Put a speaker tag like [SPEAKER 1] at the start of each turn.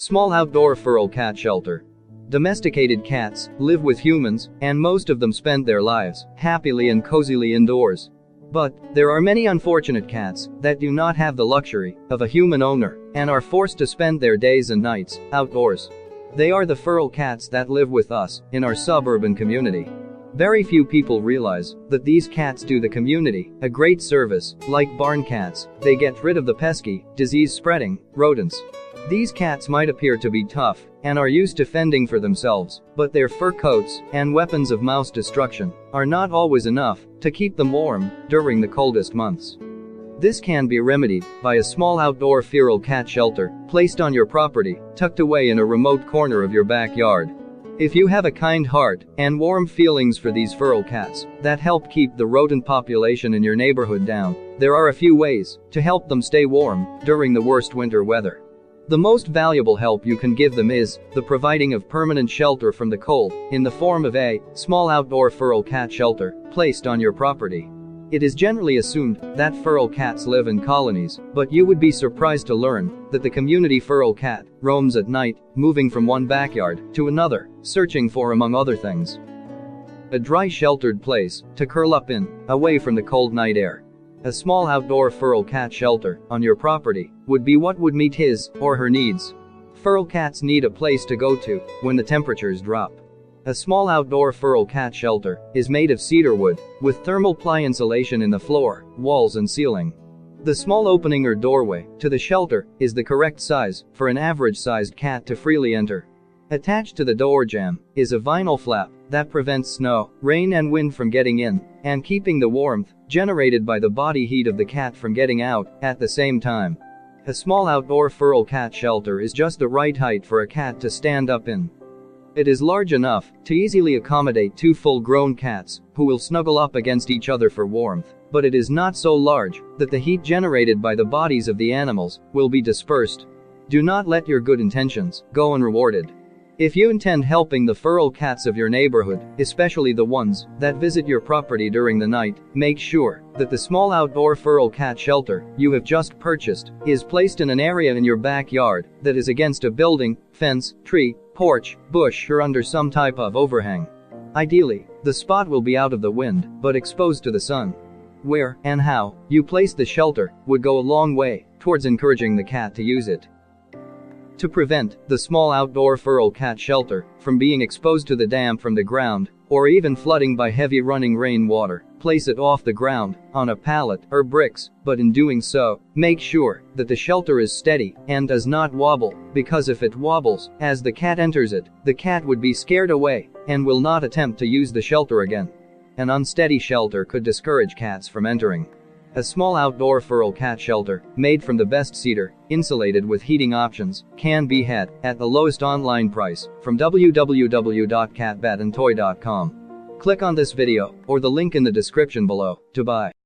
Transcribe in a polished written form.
[SPEAKER 1] Small outdoor feral cat shelter. Domesticated cats live with humans, and most of them spend their lives happily and cozily indoors. But there are many unfortunate cats that do not have the luxury of a human owner and are forced to spend their days and nights outdoors. They are the feral cats that live with us in our suburban community. Very few people realize that these cats do the community a great service. Like barn cats, they get rid of the pesky, disease-spreading rodents. These cats might appear to be tough and are used to fending for themselves, but their fur coats and weapons of mouse destruction are not always enough to keep them warm during the coldest months. This can be remedied by a small outdoor feral cat shelter placed on your property, tucked away in a remote corner of your backyard. If you have a kind heart and warm feelings for these feral cats that help keep the rodent population in your neighborhood down, there are a few ways to help them stay warm during the worst winter weather. The most valuable help you can give them is the providing of permanent shelter from the cold in the form of a small outdoor feral cat shelter placed on your property. It is generally assumed that feral cats live in colonies, but you would be surprised to learn that the community feral cat roams at night, moving from one backyard to another, searching for, among other things, a dry sheltered place to curl up in, away from the cold night air. A small outdoor feral cat shelter on your property would be what would meet his or her needs. Feral cats need a place to go to when the temperatures drop. A small outdoor feral cat shelter is made of cedar wood with thermal ply insulation in the floor, walls and ceiling. The small opening or doorway to the shelter is the correct size for an average-sized cat to freely enter. Attached to the door jamb is a vinyl flap that prevents snow, rain and wind from getting in, and keeping the warmth generated by the body heat of the cat from getting out at the same time. A small outdoor feral cat shelter is just the right height for a cat to stand up in. It is large enough to easily accommodate two full-grown cats who will snuggle up against each other for warmth, but it is not so large that the heat generated by the bodies of the animals will be dispersed. Do not let your good intentions go unrewarded. If you intend helping the feral cats of your neighborhood, especially the ones that visit your property during the night, make sure that the small outdoor feral cat shelter you have just purchased is placed in an area in your backyard that is against a building, fence, tree, porch, bush or under some type of overhang. Ideally, the spot will be out of the wind, but exposed to the sun. Where and how you place the shelter would go a long way towards encouraging the cat to use it. To prevent the small outdoor feral cat shelter from being exposed to the damp from the ground, or even flooding by heavy running rain water, place it off the ground, on a pallet or bricks, but in doing so, make sure that the shelter is steady and does not wobble, because if it wobbles as the cat enters it, the cat would be scared away and will not attempt to use the shelter again. An unsteady shelter could discourage cats from entering. A small outdoor feral cat shelter, made from the best cedar, insulated with heating options, can be had at the lowest online price from www.catbatandtoy.com. Click on this video or the link in the description below to buy.